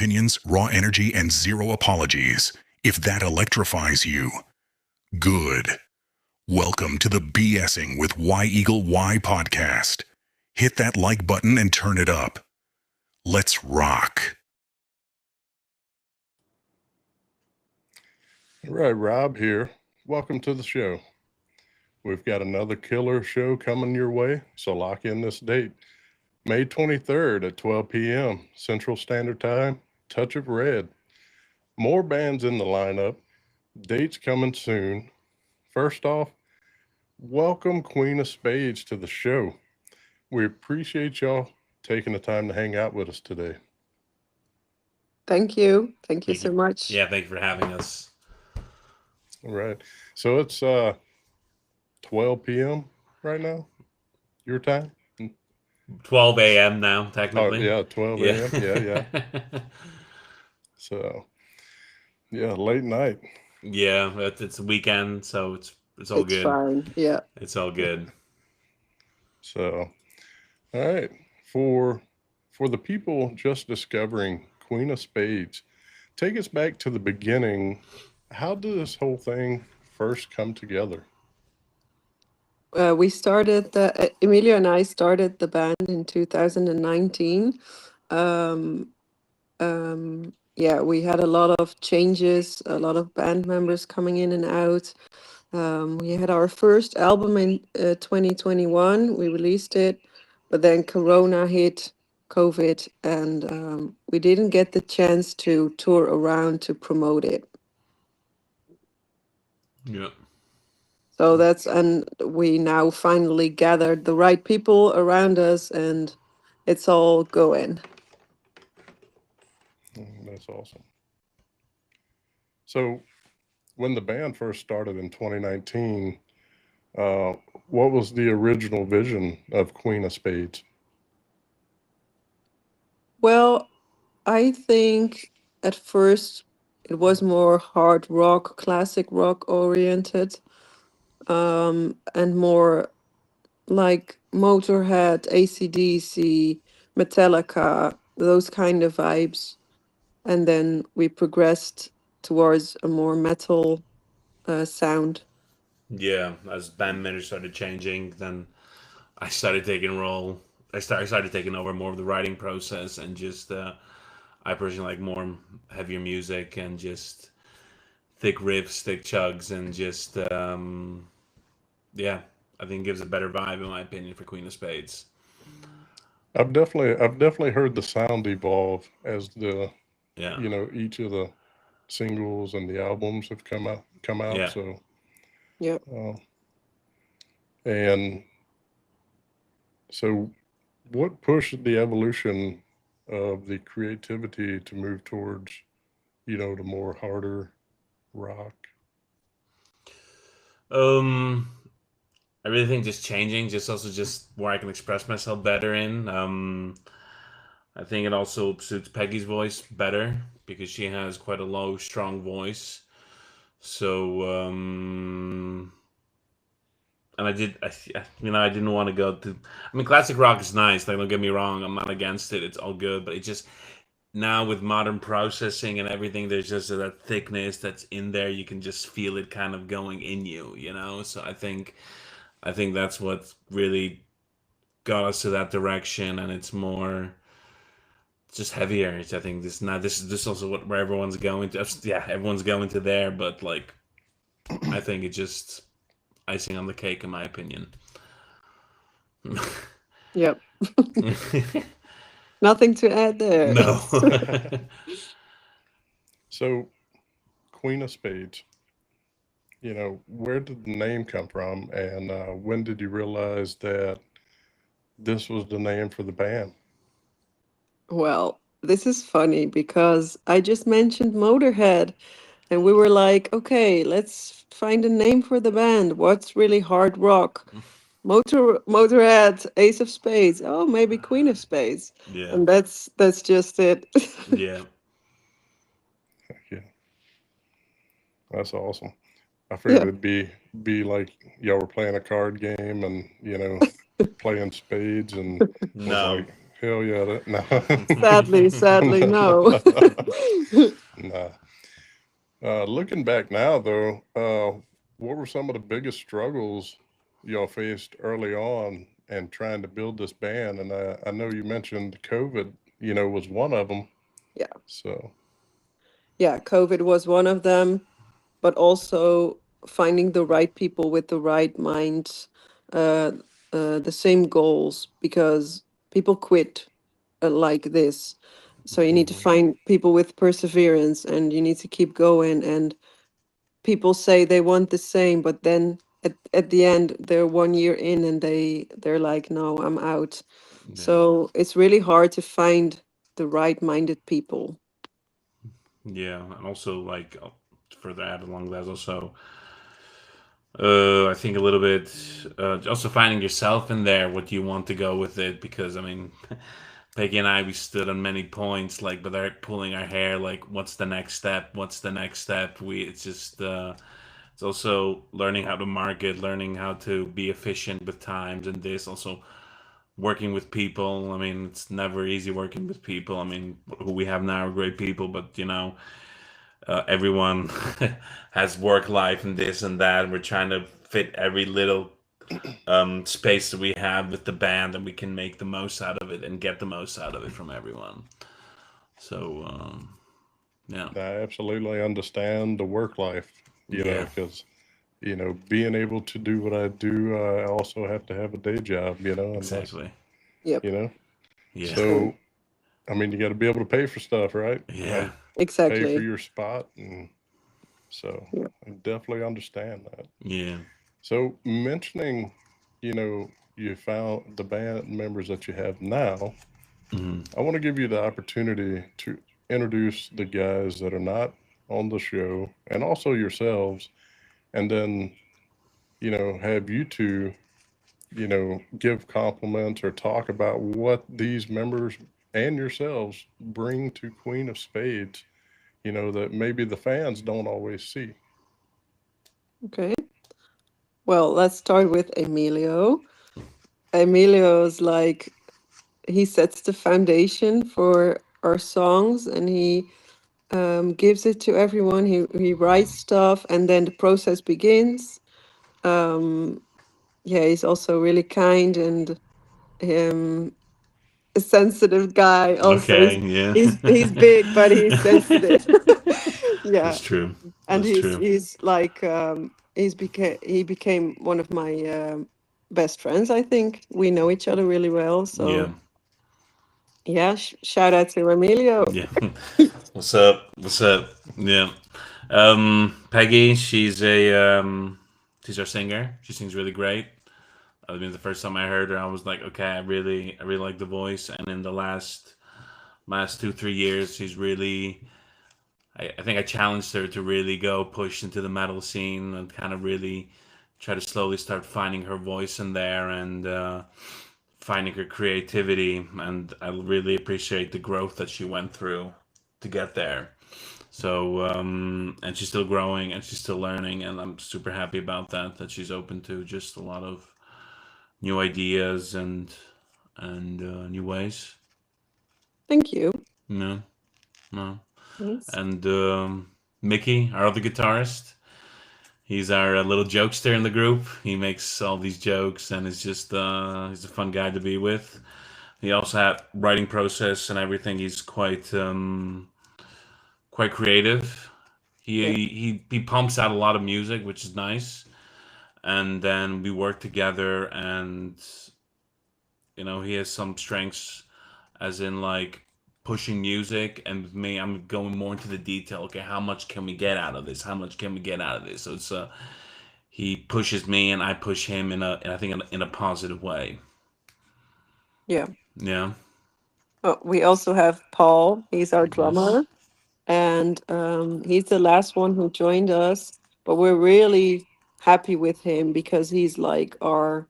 opinions, raw energy, and zero apologies. If that electrifies you, good. Welcome to the BSing with Y Eagle Y podcast. Hit that like button and turn it up. Let's rock. All right, Rob here. Welcome to the show. We've got another killer show coming your way, so lock in this date. May 23rd at 12 p.m. Central Standard Time, Touch of Red. More bands in the lineup. Dates coming soon. First off, welcome Queen of Spades to the show. We appreciate y'all taking the time to hang out with us today. Thank you. Thank you so much. Yeah, thank you for having us. All right. So it's 12 p.m. right now, your time? 12 a.m. now, technically. Oh, yeah, 12 a.m. Yeah. So, yeah, late night. Yeah, it's a weekend, so it's all It's good. fine. Yeah. It's all good. So, all right. For the people just discovering Queen of Spades, take us back to the beginning. How did this whole thing first come together? We started Emilio and I started the band in 2019. Yeah, we had a lot of changes, a lot of band members coming in and out. We had our first album in 2021. We released it, but then Corona hit, COVID, and we didn't get the chance to tour around to promote it. Yeah. So and we now finally gathered the right people around us, and it's all going. That's awesome. So, when the band first started in 2019, what was the original vision of Queen of Spades? Well, I think at first it was more hard rock, classic rock oriented, and more like Motorhead, AC/DC, Metallica, those kind of vibes. And then we progressed towards a more metal sound. Yeah, as band members started changing, then I started taking role. I started taking over more of the writing process, and just I personally like more heavier music and just thick riffs, thick chugs, and just yeah, I think it gives a better vibe in my opinion for Queen of Spades. I've definitely heard the sound evolve as Yeah, each of the singles and the albums have come out. yeah. So, Yeah. uh, and so, what pushed the evolution of the creativity to move towards the more harder rock? Um, I really think just changing, just also just where I can express myself better in. I think it also suits Peggy's voice better because she has quite a low, strong voice. So, and I didn't want to go to. I mean, classic rock is nice. Like, don't get me wrong, I'm not against it. It's all good, but it just now with modern processing and everything, there's just that thickness that's in there. You can just feel it kind of going in you, you know. So I think that's what really got us to that direction, and it's more just heavier. I think this is also where everyone's going to. Yeah, everyone's going to there, but like I think it's just icing on the cake, in my opinion. Yep. Nothing to add there. No. So, Queen of Spades. Where did the name come from, and when did you realize that this was the name for the band? Well, this is funny because I just mentioned Motorhead, and we were like, okay, let's find a name for the band. What's really hard rock? Motorhead, Ace of Spades. Oh, maybe Queen of Spades. Yeah. And that's just it. Yeah. Yeah, that's awesome. I figured Yeah. it'd be like y'all were playing a card game and playing spades and was No. like, Hell yeah. No. Sadly, no. Nah. Looking back now, though, what were some of the biggest struggles y'all faced early on and trying to build this band? And I know you mentioned COVID, was one of them. Yeah. So, Yeah, COVID was one of them, but also finding the right people with the right mind, uh, the same goals, because people quit like this. So you need to find people with perseverance, and you need to keep going. And people say they want the same, but then at the end they're 1 year in and they're like, no, I'm out. Yeah. So it's really hard to find the right minded people. Yeah, and also like further add along that also, I think a little bit, also finding yourself in there, what you want to go with it, because I mean, Peggy and I, we stood on many points, like, but they're pulling our hair, like, what's the next step? What's the next step? It's just, it's also learning how to market, learning how to be efficient with times, and this also working with people. I mean, it's never easy working with people. I mean, who we have now are great people, but everyone has work life and this and that. We're trying to fit every little space that we have with the band, and we can make the most out of it and get the most out of it from everyone. So yeah, I absolutely understand the work life, yeah, because, being able to do what I do, I also have to have a day job, and like, exactly. Yep. you know, Yeah, so, I mean, you got to be able to pay for stuff, right? yeah, And pay for Exactly. your spot. And so Yep. I definitely understand that. yeah. So mentioning, you found the band members that you have now, Hmm. I want to give you the opportunity to introduce the guys that are not on the show and also yourselves, and then, have you two, give compliments or talk about what these members and yourselves bring to Queen of Spades, that maybe the fans don't always see. Okay. Well, let's start with Emilio. Emilio's like, he sets the foundation for our songs, and he gives it to everyone. He writes stuff, and then the process begins. Um, yeah, he's also really kind and um, a sensitive guy. Also, Okay, yeah. he's big, but he's sensitive. Yeah, That's true. and That's true. he's like he became one of my best friends. I think we know each other really well. Yeah, So yeah, shout out to Emilio. yeah. What's up? What's up? Yeah. Peggy, she's our singer. She sings really great. I mean, the first time I heard her, I was like, okay, I really like the voice. And in the last 2 3 years, she's really. I think I challenged her to really go push into the metal scene and kind of really try to slowly start finding her voice in there and finding her creativity. And I really appreciate the growth that she went through to get there. So, and she's still growing and she's still learning, and I'm super happy about that. That she's open to just a lot of new ideas and new ways. Thank you. No, no, Thanks. and Mickey, our other guitarist, he's our little jokester in the group. He makes all these jokes, and it's just he's a fun guy to be with. He also had writing process and everything. He's quite creative. Yeah. He pumps out a lot of music, which is nice. And then we work together, and he has some strengths, as in like pushing music, and with me, I'm going more into the detail. Okay, how much can we get out of this? How much can we get out of this? So it's he pushes me, and I push him I think in a positive way. Yeah. Yeah. Oh, we also have Paul. He's our Yes. drummer, and he's the last one who joined us. But we're really happy with him because he's like our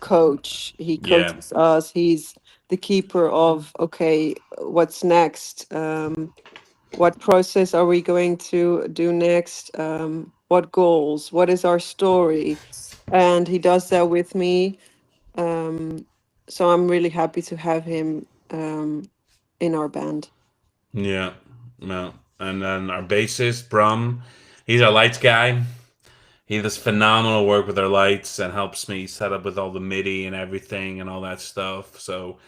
coach. He Yeah. coaches us. He's the keeper of, okay, what's next? What process are we going to do next? What goals? What is our story? And he does that with me. Um, So I'm really happy to have him in our band. Yeah, no. And then our bassist, Brum, he's our lights guy. He does phenomenal work with our lights and helps me set up with all the MIDI and everything and all that stuff. So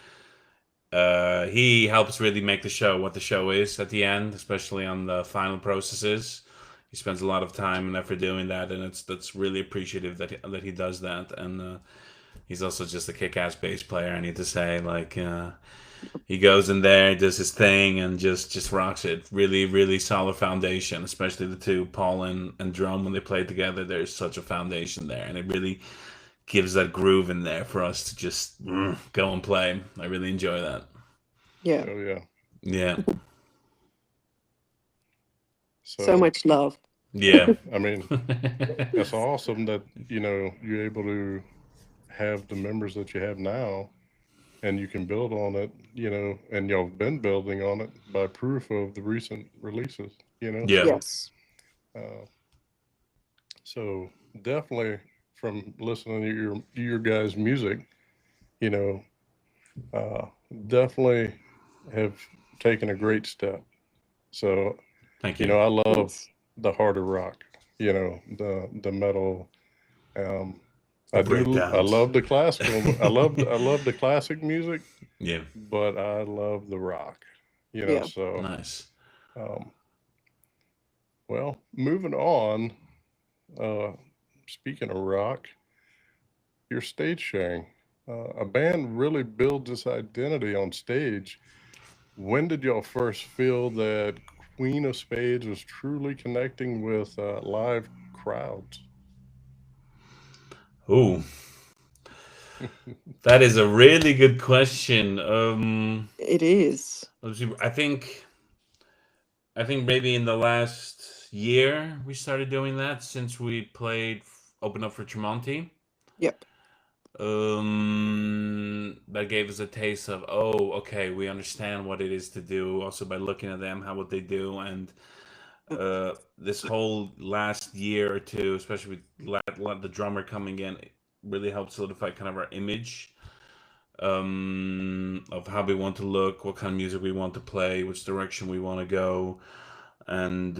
he helps really make the show what the show is at the end, especially on the final processes. He spends a lot of time and effort doing that, and that's really appreciative that he does that. And he's also just a kick-ass bass player. I need to say, like he goes in there, does his thing, and just rocks it. Really, really solid foundation. Especially the two, Paul and Drum, when they play together. There's such a foundation there, and it really gives that groove in there for us to just go and play. I really enjoy that. Yeah, Oh yeah. Yeah, so So much love. yeah, I mean, it's awesome that you're able to have the members that you have now, and you can build on it. And y'all have been building on it by proof of the recent releases. yeah. Yes. Uh, so definitely from listening to your guys' music, you know, uh, definitely have taken a great step. So Thank you. I love Yes. the harder rock, the metal. Um, The I breakdowns. love the classical. I love the classic music, Yeah, but I love the rock. Yeah. So nice. um, well, moving on. Uh, Speaking of rock, your stage sharing. A band really builds its identity on stage. When did y'all first feel that Queen of Spades was truly connecting with live crowds? Ooh, that is a really good question. It is. Let's see, I think maybe in the last year we started doing that since we played open up for Tremonti. Yep. That gave us a taste of, oh, okay, we understand what it is to do. Also by looking at them, how what they do, and this whole last year or two, especially with the drummer coming in, it really helped solidify kind of our image of how we want to look, what kind of music we want to play, which direction we want to go, and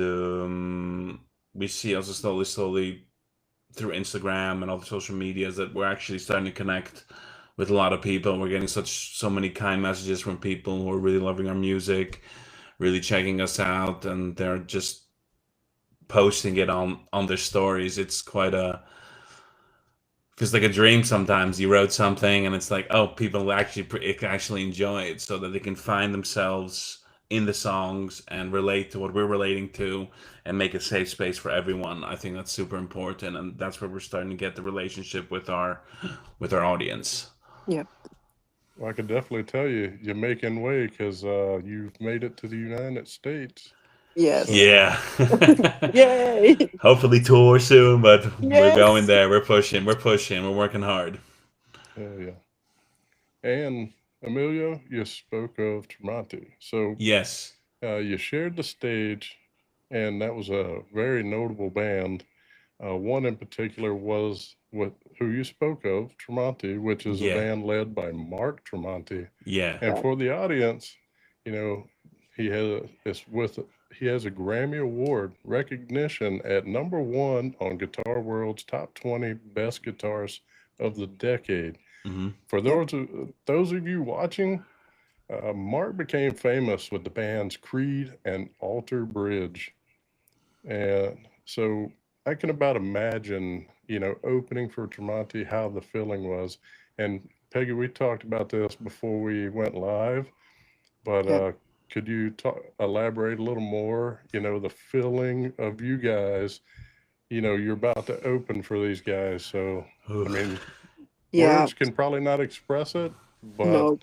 we see also slowly through Instagram and all the social medias that we're actually starting to connect with a lot of people. We're getting so many kind messages from people who are really loving our music, really checking us out, and they're just posting it on their stories. It's quite a feels like a dream sometimes. You wrote something and it's like, oh, people actually enjoy it, so that they can find themselves in the songs and relate to what we're relating to and make a safe space for everyone. I think that's super important, and that's where we're starting to get the relationship with our audience. Yep. Well, I could definitely tell you're making way because you've made it to the United States. Yes. So, Yeah. Yay. Hopefully tour soon, but we're going Yes. there. We're pushing, we're working hard. hell yeah. And Emilio, you spoke of Tremonti. So Yes. you shared the stage, and that was a very notable band. One in particular was who you spoke of, Tremonti, which is a Yeah. band led by Mark Tremonti. Yeah. And Yeah. for the audience, you know, he has it's with he has a Grammy Award recognition at #1 on Guitar World's top 20 best guitarists of the decade. Hmm. For Yep. those of you watching, Mark became famous with the bands Creed and Alter Bridge. And so I can about imagine, opening for Tremonti, how the feeling was. And Peggy, we talked about this before we went live, but Yep. could you elaborate a little more? The feeling of you guys. You're about to open for these guys, so I mean, Yeah. words can probably not express it, but No.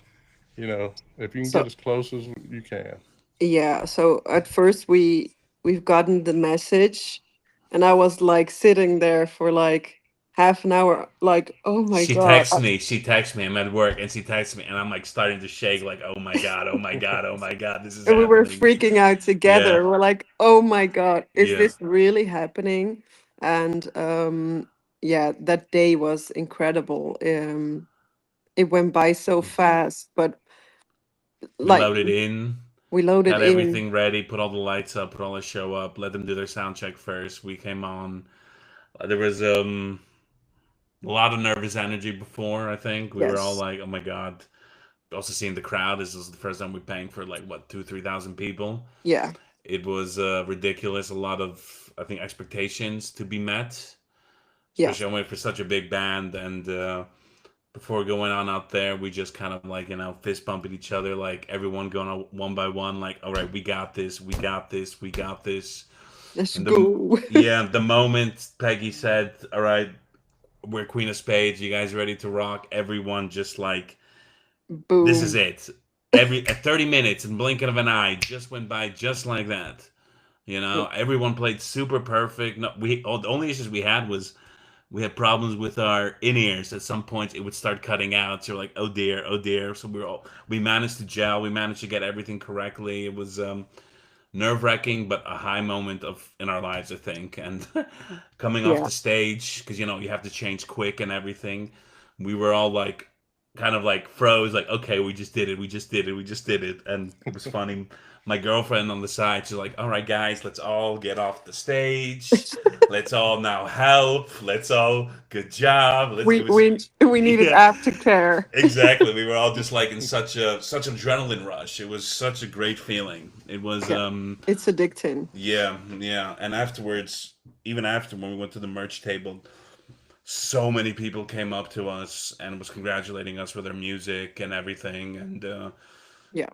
if you can get So as close as you can. yeah. So at first we've gotten the message, and I was like sitting there for like half an hour, like, oh my She god. texts me. She texts me. I'm at work, and she texts me, and I'm like starting to shake, like, "Oh my god! Oh my god! Oh my god! This is And we were happening!" freaking out Yeah, together. We're like, oh my god, is yeah, this really happening? And yeah, that day was incredible. it went by so fast, but We like loaded in, we loaded had in. everything ready, put all the lights up, put all the show up, let them do their sound check first. We came on. There was a lot of nervous energy before. I think we were all Yes. like, "Oh my god!" Also seeing the crowd. This was the first time we're paying for like what 2,000 3,000 people. Yeah. It was ridiculous. A lot of I think expectations to be met, Yes. especially only for such a big band. And before going on out there, we just kind of like fist bumping each other, like everyone going on one by one, like, "All right, we got this, we got this, we got this." Let's And go. the moment Peggy said, "All right, we're Queen of Spades. You guys ready to rock?" Everyone just like, "This is Boom. it." At 30 minutes and blinking of an eye just went by just like that. Yeah. Everyone played super perfect. No, the only issues we had was we had problems with our in ears. At some points, it would start cutting out. So we're like, "Oh dear, oh dear." So we managed to gel. We managed to get everything correctly. It was nerve wracking, but a high moment of in our lives, I think. And coming off Yeah. the stage, because you have to change quick and everything. We were all like, kind of like froze, like, "Okay, we just did it, we just did it, we just did it," and it was funny. My girlfriend on the side, she's like, "All right, guys, let's all get off the stage. Let's all now help. Let's all good job." We It was, we we needed yeah. aftercare. Exactly. We were all just like in such adrenaline rush. It was such a great feeling. It was Yeah. It's addicting. yeah, yeah. And afterwards, even after when we went to the merch table, so many people came up to us and was congratulating us for their music and everything. And Yeah.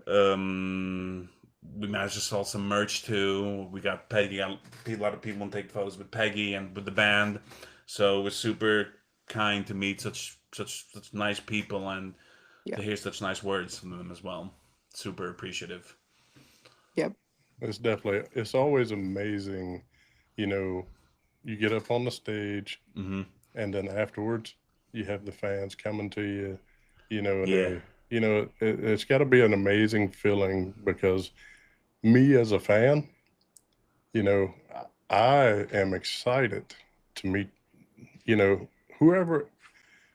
we managed to sell some merch too. We got Peggy. A lot of people want to take photos with Peggy and with the band. So it was super kind to meet such nice people and Yeah. to hear such nice words from them as well. Super appreciative. Yep. It's always amazing, you know, you get up on the stage Hmm. and then afterwards you have the fans coming to you, and Yeah. it's got to be an amazing feeling because me as a fan, you know, I am excited to meet, you know, whoever,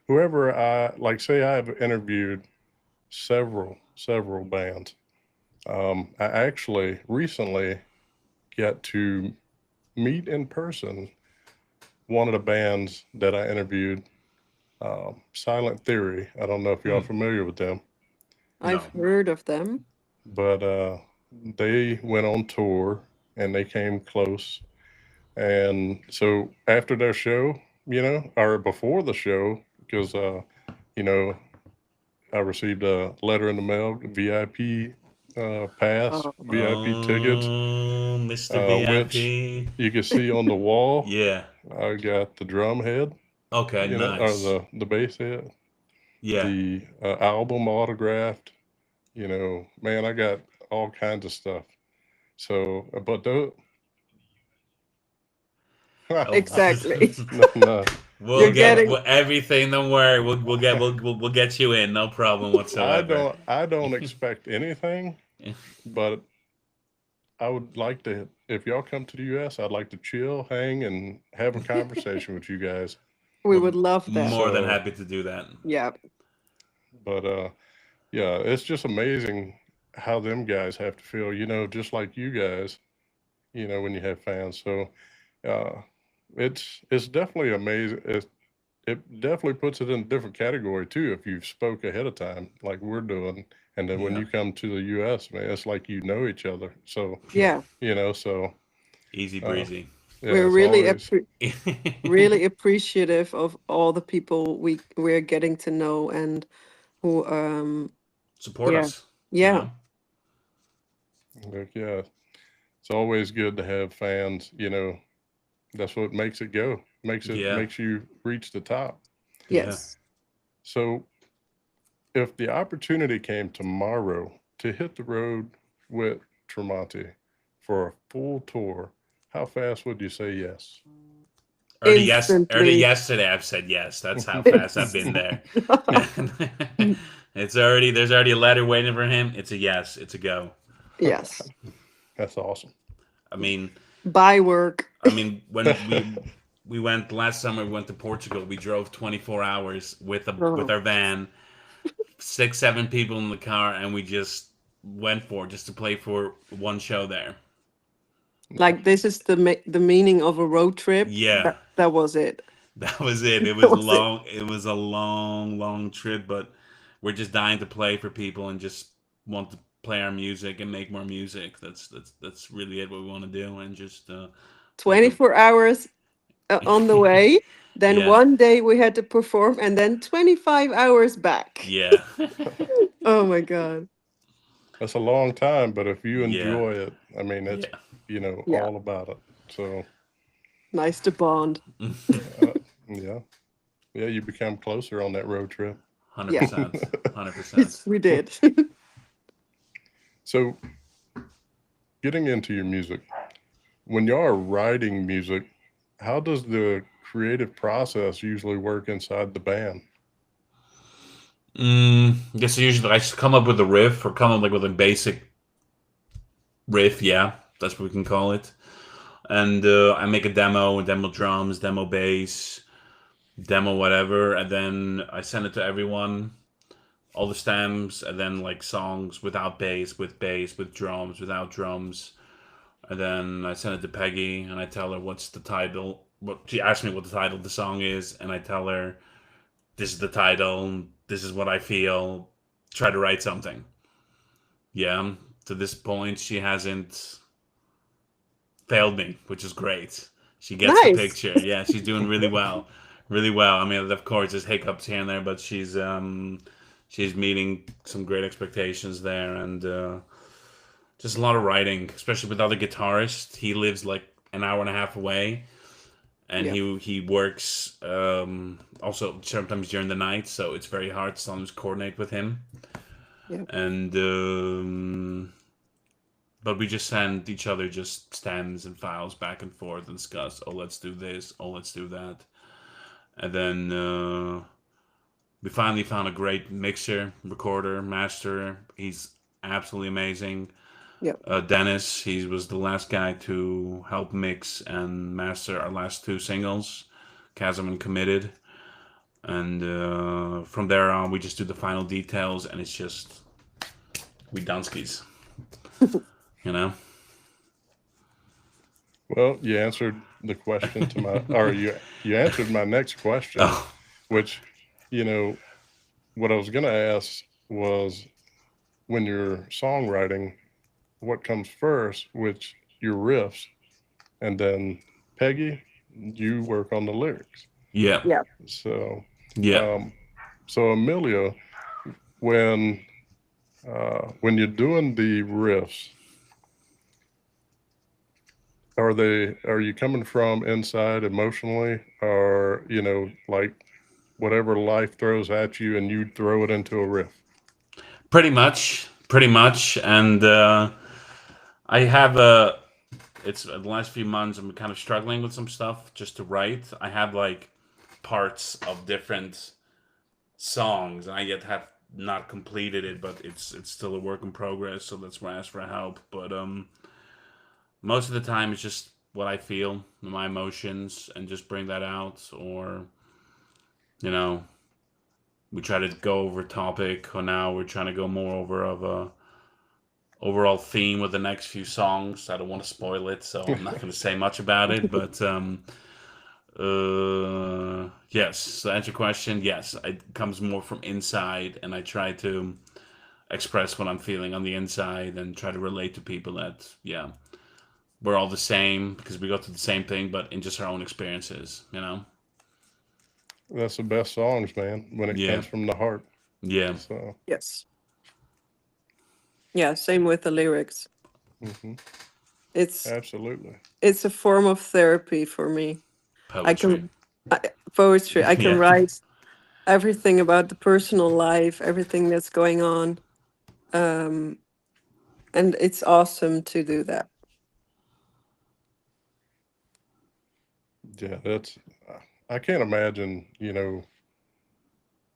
whoever I like, say I've interviewed several bands. I actually recently got to meet in person one of the bands that I interviewed, Silent Theory. I don't know if y'all Hmm. familiar with them, I've No. heard of them. but they went on tour and they came close. And so after their show, or before the show, because you know, I received a letter in the mail, VIP pass, Oh, VIP tickets, Oh, Mr. which VIP. you can see on the wall. Yeah. I got the drum head, Okay, or nice. the bass head, Yeah. the album autographed. Man, I got all kinds of stuff. So, but those, Oh, exactly. no, You're we'll get getting everything. Don't worry. We'll get you in. No problem whatsoever. I don't expect anything, but I would like to, if y'all come to the US, I'd like to chill, hang, and have a conversation with you guys. we We're would love that. more than So, happy to do that. Yeah. but yeah, it's just amazing how them guys have to feel, just like you guys, when you have fans. So, uh, it's definitely amazing. It definitely puts it in a different category too if you spoke ahead of time, like we're doing. And then when Yeah. you come to the US, man, it's like you know each other. So, Yeah. so Easy uh, breezy. yeah, We're it's really always really appreciative of all the people we're getting to know and who Support yeah. us. You Yeah. know. like, yeah, it's always good to have fans. That's what makes it go. Yeah. Makes you reach the top. Yeah. Yes. So if the opportunity came tomorrow to hit the road with Tremonti for a full tour, how fast would you say yes? Already Instantly. yesterday I've said yes. That's how fast I've been there. There's already a letter waiting for him. It's a yes. It's a go. Yes. That's awesome. I mean, By work. when we went last summer, we went to Portugal. We drove 24 hours with Oh, our van. 6, 7 people in the car, and we just went for it just to play for one show there. Like this is the meaning of a road trip. Yeah, That was it. that was it. It That was a was it. long, it was a long, long trip, but we're just dying to play for people and just want to play our music and make more music. That's really it. What we want to do, and just make a 24 hours on the way. Then yeah, one day we had to perform, and then 25 hours back. yeah, Oh my God. That's a long time, but if you yeah, enjoy it, I mean, it's, yeah. Yeah. all about it. So, Nice to bond. yeah. Yeah, you become closer on that road trip. 100%, 100%. Yes, we did. So, getting into your music, when you are writing music, how does the creative process usually work inside the band? I guess usually I just come up with a riff or come up like with a basic riff. Yeah, that's what we can call it. And I make a demo drums, demo bass, demo whatever, and then I send it to everyone, all the stems, and then like songs without bass, with drums, without drums, and then I send it to Peggy, and I tell her what's the title. What she asked me what the title of the song is, and I tell her this is the title, this is what I feel. Try to write something. Yeah, to this point, she hasn't failed me, which is great. She gets the Nice. picture. Yeah, she's doing really well, really well. I mean, of course, there's hiccups here and there, but she's meeting some great expectations there, and just a lot of writing, especially with other guitarists. He lives like an hour and a half away, and Yeah. he works also sometimes during the night, so it's very hard to sometimes coordinate with him. Yeah. And but we just send each other just stems and files back and forth and discuss. Oh, let's do this. Oh, let's do that. And then we finally found a great mixer, recorder, master. He's absolutely amazing. Yeah. Dennis, he was the last guy to help mix and master our last two singles, Chasm and Committed. And from there on, we just do the final details, and it's just we Dunskies, you know. Well, you answered the question to my, or you answered my next question, Oh, which, you know, what I was going to ask was when you're songwriting, what comes first, which your riffs, and then Peggy, you work on the lyrics. yeah, Yeah. So, yeah. um, so Emilio, when when you're doing the riffs, are you coming from inside emotionally, or like whatever life throws at you and you throw it into a riff? Pretty much. And I have a. It's the last few months I'm kind of struggling with some stuff just to write. I have like parts of different songs, and I yet have not completed it, but it's still a work in progress. So that's why I ask for help. But most of the time it's just what I feel, my emotions, and just bring that out. Or you know, we try to go over topic, or now we're trying to go more over of a overall theme with the next few songs. I don't want to spoil it, so I'm not going to say much about it. But yes, to answer your question, yes, it comes more from inside, and I try to express what I'm feeling on the inside and try to relate to people that, yeah, we're all the same because we go through the same thing, but in just our own experiences, you know? That's the best songs, man, when it Yeah, comes from the heart. yeah, So, Yes. Yeah. Same with the lyrics. hmm It's absolutely. it's a form of therapy for me. I poetry. can poetry. I can Yeah, write everything about the personal life, everything that's going on, um, and it's awesome to do that. Yeah, I can't imagine,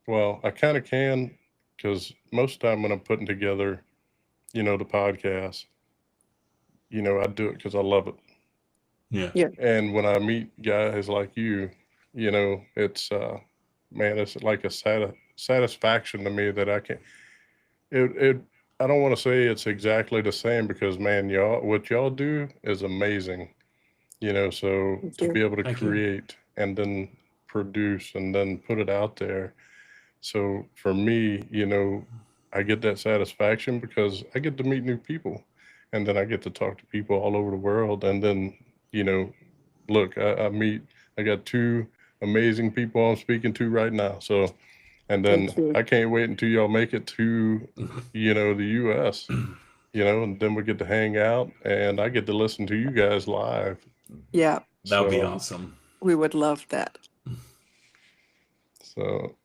well, I kind of can, because most of the time when I'm putting together, the podcast, I do it because I love it. yeah, Yeah. And when I meet guys like you, it's, man, it's like a satisfaction to me that I can. It I don't want to say it's exactly the same because man, what y'all do is amazing. So Thank to you. be able to Thank you. create and then produce and then put it out there. So for me, I get that satisfaction because I get to meet new people and then I get to talk to people all over the world. And then, you know, look, I got two amazing people I'm speaking to right now. So, and then Thank you. I can't wait until y'all make it to, the US, and then we get to hang out and I get to listen to you guys live. Yeah, That would be So, awesome. we would love that. so,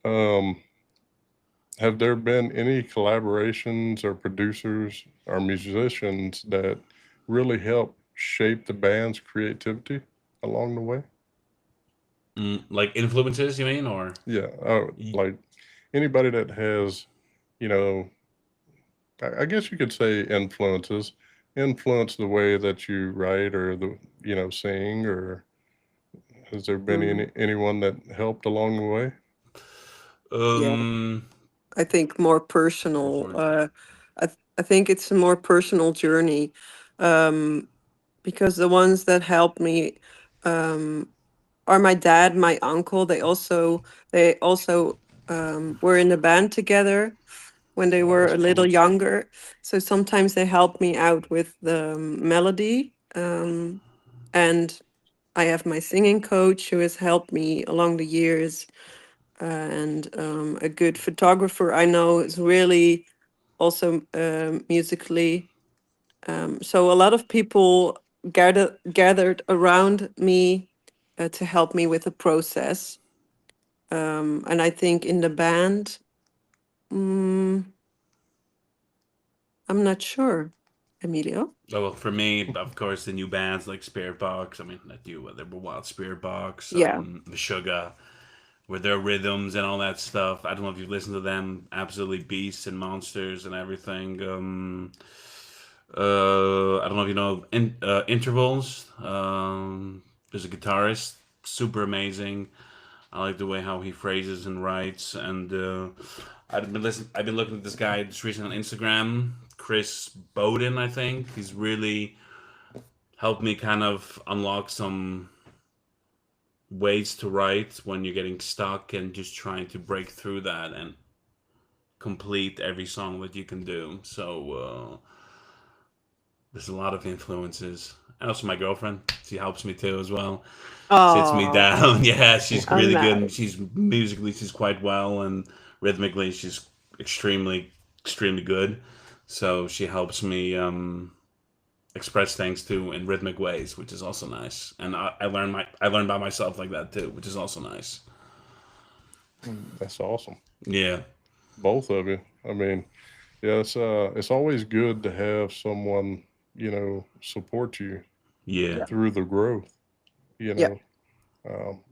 have there been any collaborations or producers or musicians that really help shape the band's creativity along the way? Like influences, you mean, or? Yeah, Y- like anybody that has, you know, I guess you could say influence the way that you write or sing, or has there been Mm, anyone that helped along the way? yeah, Um, I think more go personal. for it. I think it's a more personal journey, um, because the ones that helped me um, are my dad, my uncle. They also were in the band together when they Oh, were that's a little cool. younger. So sometimes they help me out with the melody. And I have my singing coach who has helped me along the years. And a good photographer I know is really also musically. So a lot of people gathered around me to help me with the process. And I think in the band, mm, I'm not sure. Emilio? Oh, well, for me, of course, the new bands like Spirit Box. I mean, not you, but there were Wild Spirit Box, Yeah. Sugar, with their rhythms and all that stuff. I don't know if you've listened to them. Absolutely beasts and monsters and everything. I don't know if you know intervals. There's a guitarist, super amazing. I like the way how he phrases and writes. And I've been looking at this guy just recently on Instagram, Chris Bowden. I think he's really helped me kind of unlock some ways to write when you're getting stuck and just trying to break through that and complete every song that you can do. So there's a lot of influences. And also my girlfriend, she helps me too as well. Sits me Oh, down. Yeah, she's oh, really good. And nice. she's musically, she's quite well, and rhythmically, she's extremely good. So she helps me express things too in rhythmic ways, which is also nice. And I learned by myself like that too, which is also nice. That's awesome. Yeah, Both of you. I mean, yeah, it's always good to have someone, support you yeah, Yeah. through the growth, you Yeah. know,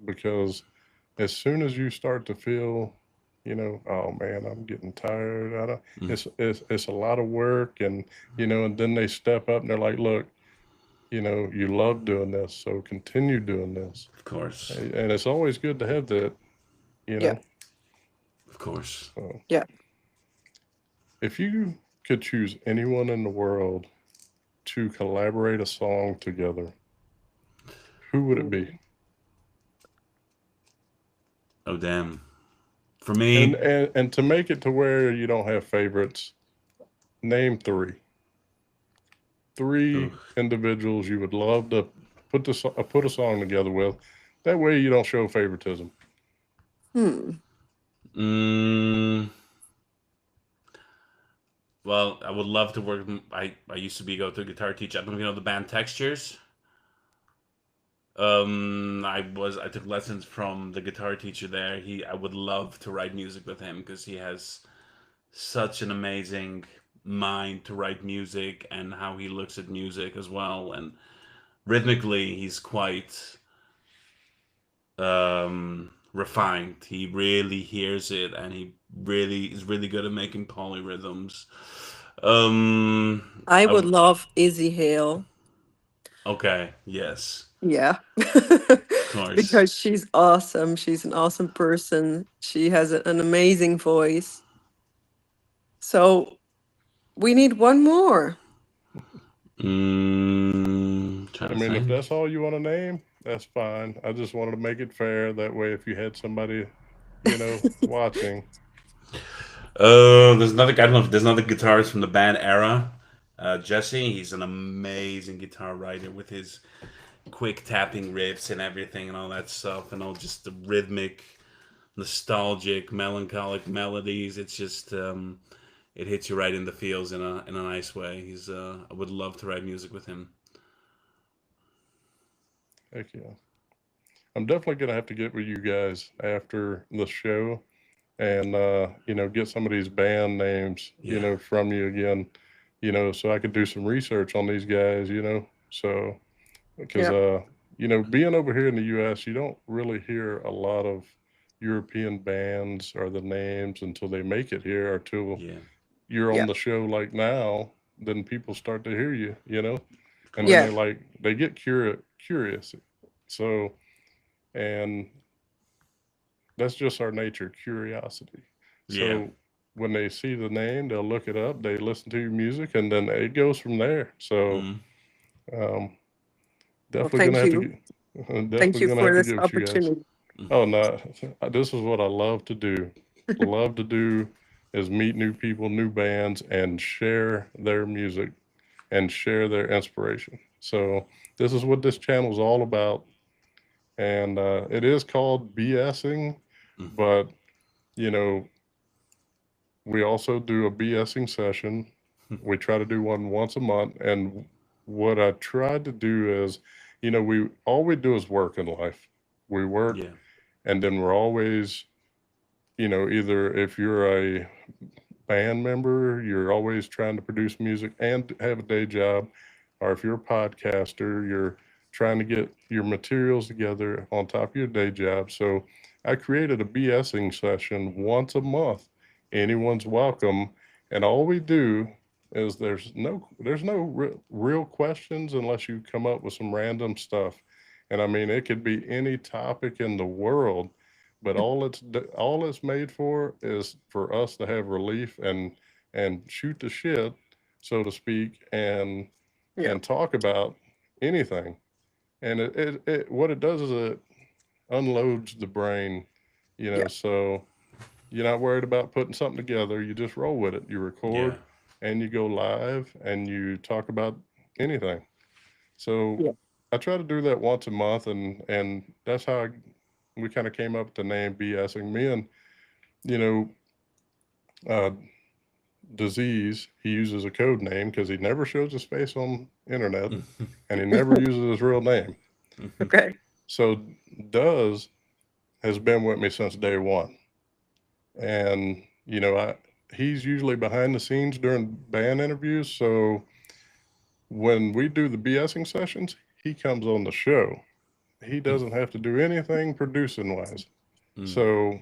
because as soon as you start to feel, oh man, I'm getting tired. I don't, mm, it's a lot of work, and and then they step up and they're like, look, you love doing this, so continue doing this, of course, and it's always good to have that, you Yeah. know. of course. So Yeah. if you could choose anyone in the world to collaborate a song together, who would it be? Mm. Oh damn. For And me, and and to make it to where you don't have favorites, name three. ooh, Three individuals you would love to put a song together with. That way you don't show favoritism. Hmm. mm, well, I would love to work. I used to be go to a guitar teacher. I don't know if you know the band Textures. I took lessons from the guitar teacher there. I would love to write music with him because he has such an amazing mind to write music and how he looks at music as well. And rhythmically, he's quite refined. He really hears it, and he really is really good at making polyrhythms. I would I, love Izzy Hale. Okay. Yes. Yeah. Of course. Because she's awesome. She's an awesome person. She has an amazing voice. So we need one more. Trying I to mean, if think. that's all you want to name, that's fine. I just wanted to make it fair. That way, if you had somebody, watching, There's another guy. I don't know if there's another guitarist from the band era. Jesse. He's an amazing guitar writer with his quick tapping riffs and everything and all that stuff, and all just the rhythmic, nostalgic, melancholic melodies. It's just it hits you right in the feels in a nice way. He's I would love to write music with him. heck yeah. I'm definitely gonna have to get with you guys after the show and get some of these band names, Yeah, from you again, so I could do some research on these guys, so because Yeah. being over here in the US, you don't really hear a lot of European bands or the names until they make it here or till yeah, you're on Yeah. the show like now, then people start to hear you, of and then Yeah. course. they get curious. So, and that's just our nature, curiosity. Yeah. So when they see the name, they'll look it up, they listen to your music, and then it goes from there. So Mm. um, Well, definitely gonna thank have to you. get Thank definitely you gonna for have to this get with you guys. opportunity. Oh no, this is what I love to do. Love to do is meet new people, new bands, and share their music and share their inspiration. So this is what this channel is all about, and it is called BSing, Mm. but you know we also do a BSing session. We try to do one once a month, and what I tried to do is, we all we do is work in life. We work, Yeah. and then we're always, either if you're a band member, you're always trying to produce music and have a day job, or if you're a podcaster, you're trying to get your materials together on top of your day job. So I created a BSing session once a month. Anyone's welcome, and all we do is there's no real questions unless you come up with some random stuff. And I mean, it could be any topic in the world, but all it's made for is for us to have relief and shoot the shit, so to speak, Yeah. and talk about anything. And it what it does is it unloads the brain, Yeah. so you're not worried about putting something together. You just roll with it. You Yeah. record and you go live and you talk about anything. So Yeah. I try to do that once a month, and that's how we kind of came up with the name BSing. Me and you know uh, Disease, he uses a code name because he never shows his face on internet, and he never uses his real name. Okay. So Does has been with me since day one, and he's usually behind the scenes during band interviews. So when we do the BSing sessions, he comes on the show. He doesn't have to do anything producing wise. Mm. So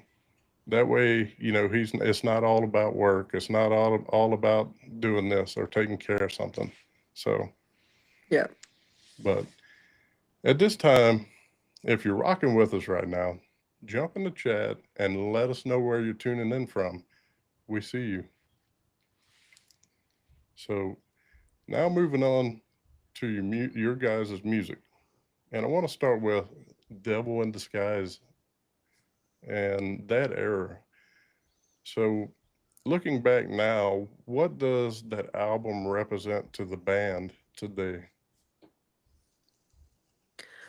that way, it's not all about work. It's not all about doing this or taking care of something. So, Yeah. but at this time, if you're rocking with us right now, jump in the chat and let us know where you're tuning in from. We see you. So now moving on to your guys' music, and I want to start with "Devil in Disguise" and that era. So looking back now, what does that album represent to the band today?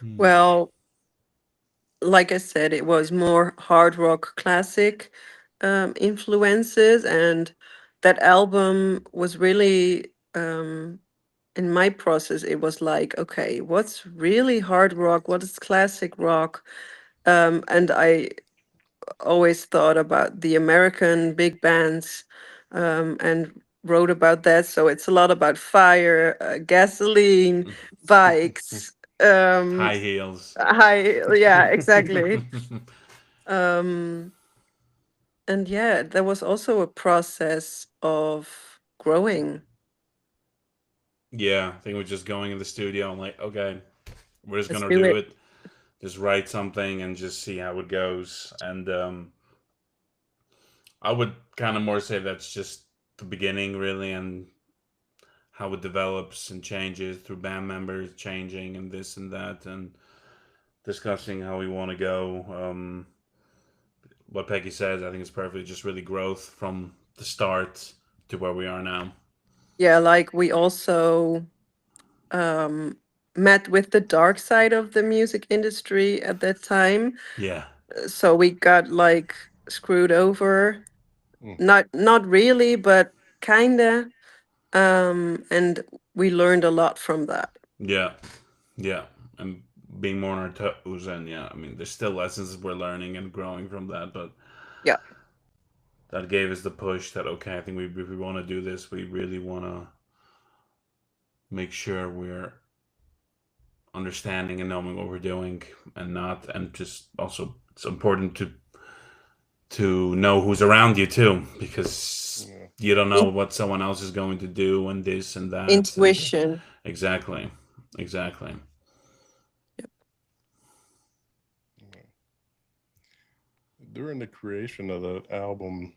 Hmm. Well, like I said, it was more hard rock classic influences, and that album was really in my process. It was like, okay, what's really hard rock? What is classic rock? And I always thought about the American big bands and wrote about that. So it's a lot about fire, gasoline, bikes. Um, High heels. yeah, exactly. Um, and yeah, there was also a process of growing. Yeah, I think we're just going in the studio and like, okay, we're just Let's gonna do do it. it. Just write something and just see how it goes. And I would kind of more say that's just the beginning, really, and how it develops and changes through band members changing and this and that, and discussing how we want to go. What Peggy says, I think it's perfect. Just really growth from the start to where we are now. Yeah, like we also um, met with the dark side of the music industry at that time. Yeah, So we got like screwed over. Mm. Not really, but kinda. And we learned a lot from that. yeah, yeah. And being more on our toes, and yeah, I mean, there's still lessons we're learning and growing from that, but Yeah. that gave us the push that okay, I think if we want to do this, we really want to make sure we're understanding and knowing what we're doing and not, and just also it's important to know who's around you too, because Yeah. you don't know In- what someone else is going to do and this and that and intuition. exactly, exactly. Yeah. During the creation of the album,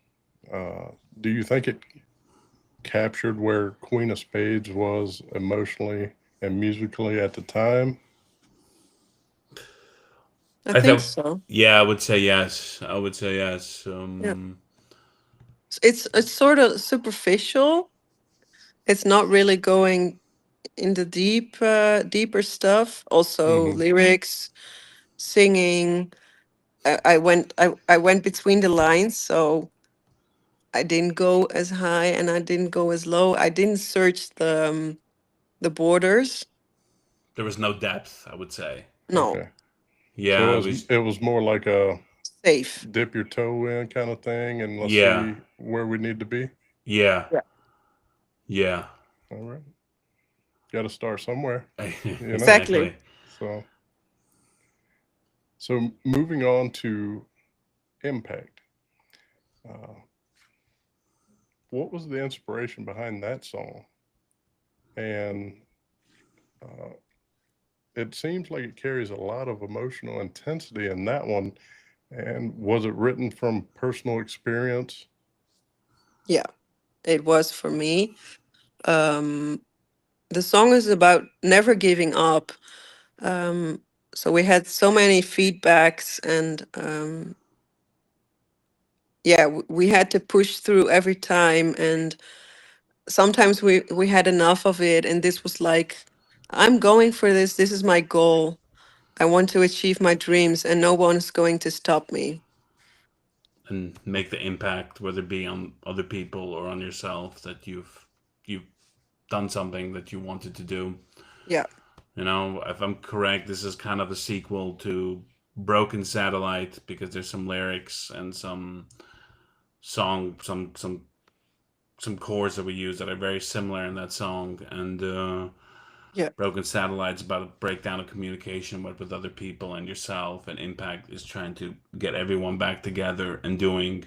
do you think it captured where Queen of Spades was emotionally and musically at the time? I I think thought, so. yeah, I would say yes. I would say yes. Yeah. It's sort of superficial. It's not really going in the deeper stuff. Also Hmm. lyrics, singing. I went between the lines, so I didn't go as high and I didn't go as low. I didn't search the borders. There was no depth, I would say. No, Okay. So Yeah, it was. it was more like a safe. dip your toe in kind of thing, and let's Yeah, see where we need to be. yeah, Yeah. yeah. All right. Got to start somewhere, you know? Exactly. Exactly. So, so moving on to Impact. Uh, what was the inspiration behind that song? And uh, it seems like it carries a lot of emotional intensity in that one. And was it written from personal experience? Yeah, it was for me. Um, the song is about never giving up. Um, so we had so many feedbacks, and yeah, we had to push through every time. And sometimes we had enough of it, and this was like, I'm going for this. This is my goal. I want to achieve my dreams, and no one is going to stop me. And make the impact, whether it be on other people or on yourself, that you've done something that you wanted to do. Yeah, You know, if I'm correct, this is kind of a sequel to Broken Satellite because there's some lyrics and some song, some chords that we use that are very similar in that song. And yeah, Broken Satellite's about a breakdown of communication with other people and yourself, and Impact is trying to get everyone back together and doing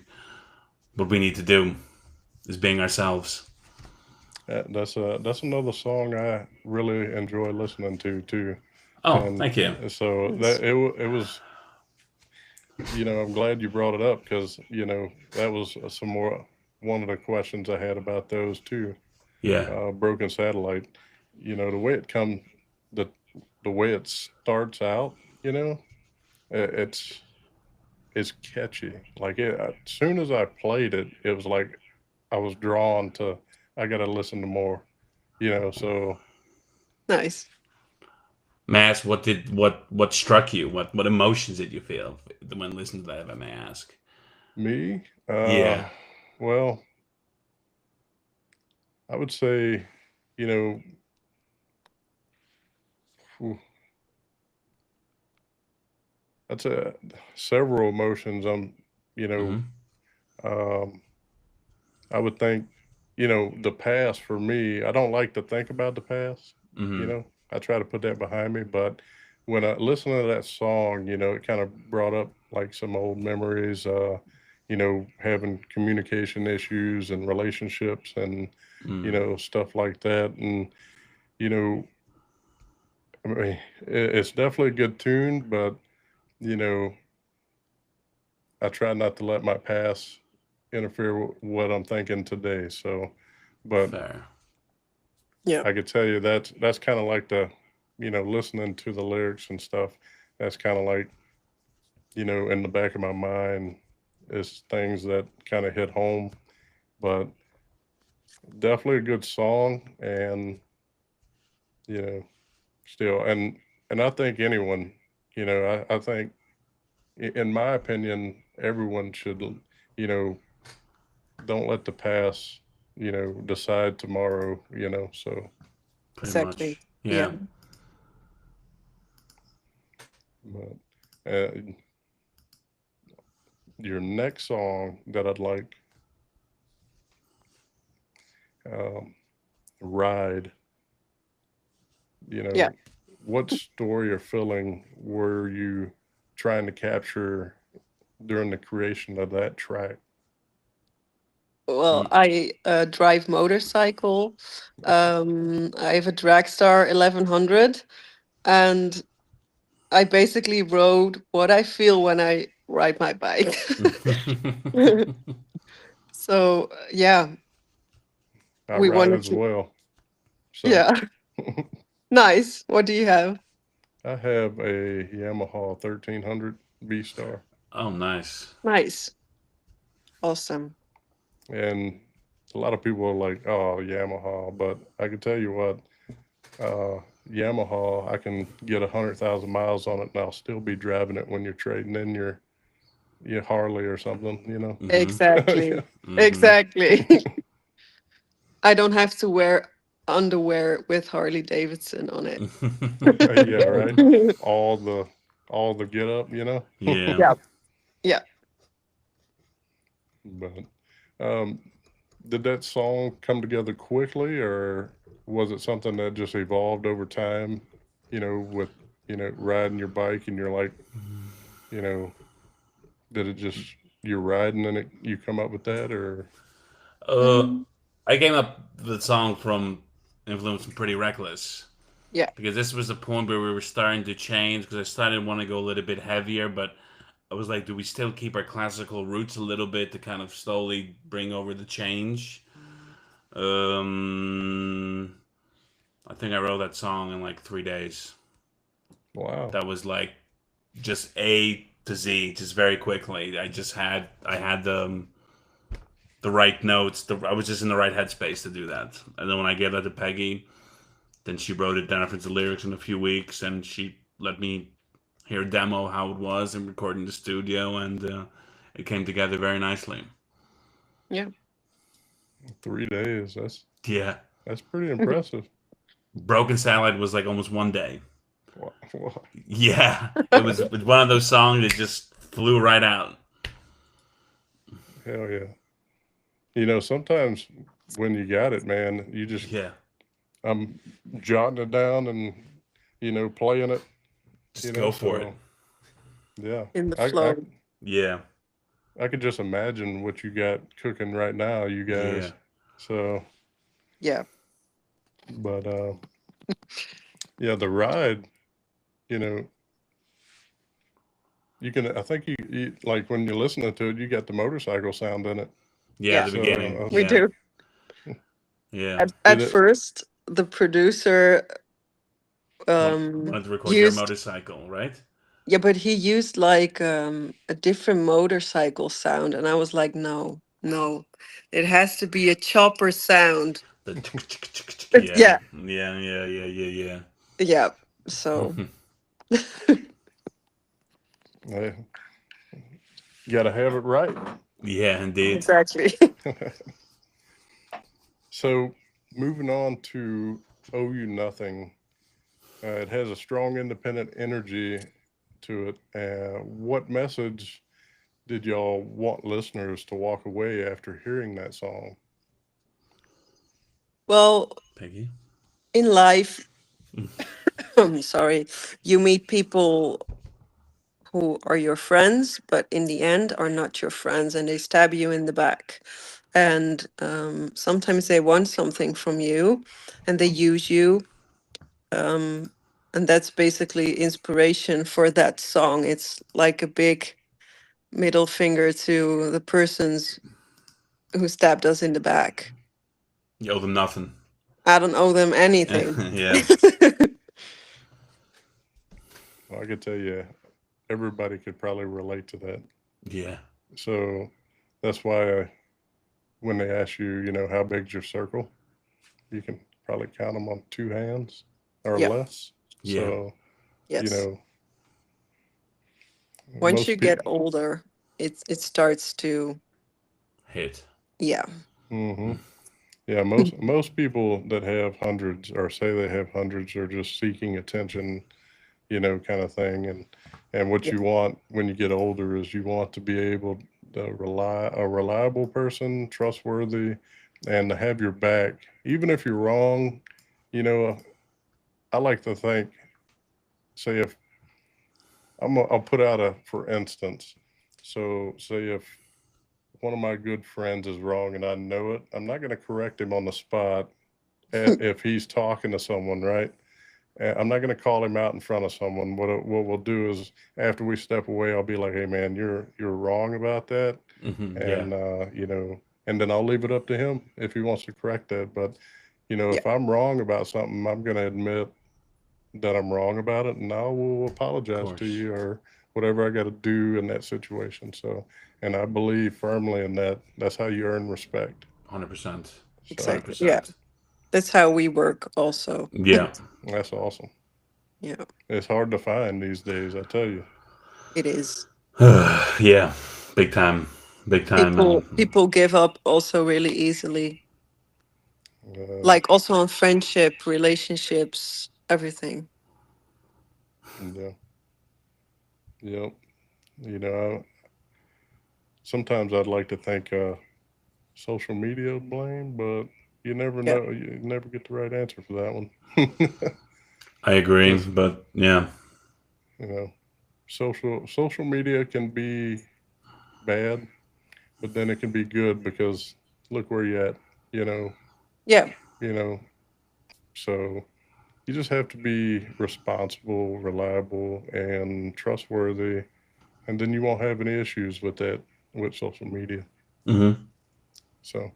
what we need to do is being ourselves. That's another song I really enjoy listening to too, Oh, and thank you. so nice. it was, I'm glad you brought it up because that was some more one of the questions I had about those too. Yeah, Broken Satellite, the way it come the the way it starts out, it's catchy. Like as soon as I played it, it was like I was drawn to. I got to listen to more. So Nice. Mass. What struck you? What emotions did you feel when listening to that? If I may ask. me, Yeah. well, I would say, you know, phew, that's a several emotions. You know, Mm-hmm. um, I would think, the past for me. I don't like to think about the past. Mm-hmm. I try to put that behind me. But when I listen to that song, it kind of brought up like some old memories. Having communication issues and relationships and Mm. stuff like that. And you know, I mean, it's definitely a good tune, but you know, I try not to let my past interfere with what I'm thinking today. So, but Fair. Yeah. I could tell you that's kind of like the, listening to the lyrics and stuff. That's kind of like, in the back of my mind is things that kind of hit home. But definitely a good song, and you know, still, and I think anyone, I think, in my opinion, everyone should, don't let the past, decide tomorrow. So, Pretty Exactly. much. Yeah. Yeah. but your next song that I'd like, um, Ride, Yeah. what story or feeling were you trying to capture during the creation of that track? Well, I drive motorcycle. I have a Dragstar 1100, and I basically wrote what I feel when I ride my bike. So yeah, I we ride wanted as to. well. So Yeah, nice. What do you have? I have a Yamaha 1300 B Star, Oh, nice. Nice, awesome. and a lot of people are like, "Oh, Yamaha," but I can tell you what, uh, Yamaha, I can get 100,000 miles on it, and I'll still be driving it when you're trading in your Harley or something. Mm-hmm. Yeah. Exactly, Mm-hmm. exactly. I don't have to wear underwear with Harley Davidson on it. Yeah, right. All the all the get up. Yeah. Yeah, yeah. But um, did that song come together quickly, or was it something that just evolved over time? With riding your bike, and you're like, you know, did it just you're riding and you come up with that, or Uh, Mm, I came up with the song from influence from Pretty Reckless yeah, because this was the point where we were starting to change because I started to want to go a little bit heavier, but I was like, do we still keep our classical roots a little bit to kind of slowly bring over the change? Um, I think I wrote that song in like 3 days. wow, That was like just A to Z, just very quickly. I had the right notes. I was just in the right headspace to do that. And then when I gave that to Peggy, then she wrote it down for the lyrics in a few weeks, and she let me hear a demo how it was and record in the studio, and it came together very nicely. yeah. 3 days? Yeah, That's pretty impressive. Broken Satellite was like almost 1 day. Wow, wow. Yeah, it was one of those songs that just flew right out. Hell yeah. Sometimes when you got it, man, you just Yeah, I'm jotting it down and playing it. just go for it. So yeah, In the I I flow. Yeah, I could just imagine what you got cooking right now, you yeah. guys. So, Yeah. but yeah, the ride, you know, you can. I think you like when you're listening to it, you got the motorcycle sound in it. Yeah, Yeah, the So, beginning. we Yeah, do. yeah. did At it? first, the producer Wanted to record your used, motorcycle, right? yeah, but he used like a different motorcycle sound, and I was like, no, no, it has to be a chopper sound. The Yeah, yeah, yeah, yeah, yeah, yeah, yeah. So yeah. You got to have it right. Yeah, indeed. exactly. So, moving on to "Owe You Nothing," it has a strong independent energy to it. What message did y'all want listeners to walk away after hearing that song? Well, Peggy. in life, I'm sorry, you meet people who are your friends, but in the end are not your friends, and they stab you in the back. And sometimes they want something from you, and they use you. um, and that's basically inspiration for that song. It's like a big middle finger to the persons who stabbed us in the back. You owe them nothing. I don't owe them anything. Yeah. Well, I could tell you, everybody could probably relate to that. Yeah. So that's why when they ask you, how big's your circle, you can probably count them on two hands or Yeah. less. Yeah. So, Yes. Once most you get older, it starts to Hit. yeah. Mm-hmm. Yeah, most people that have hundreds or say they have hundreds are just seeking attention, kind of thing. And what Yeah. you want when you get older is you want to be able to rely a reliable person, trustworthy, and to have your back, even if you're wrong. I like to think, say if I'll put out a for instance. So say if one of my good friends is wrong and I know it, I'm not going to correct him on the spot if he's talking to someone, right? I'm not going to call him out in front of someone. What we'll do is after we step away, I'll be like, "Hey, man, you're wrong about that," Yeah. and and then I'll leave it up to him if he wants to correct that. But Yeah. if I'm wrong about something, I'm going to admit that I'm wrong about it, and I will apologize to course. you or whatever I got to do in that situation. So, and I believe firmly in that. That's how you earn respect. 100%. Exactly. 100%. Yeah. That's how we work also. Yeah. That's awesome. Yeah. It's hard to find these days, I tell you. It is. Yeah. Big time. Big time. And People give up also really easily. Uh, Like also on friendship, relationships, everything. yeah, yep. You know, sometimes I'd like to think social media blame, but you never Yeah. know. You never get the right answer for that one. I agree. Because But yeah. you know, social media can be bad, but then it can be good because look where you're at. You know, Yeah. you know. So you just have to be responsible, reliable, and trustworthy, and then you won't have any issues with that with social media. Hmm. So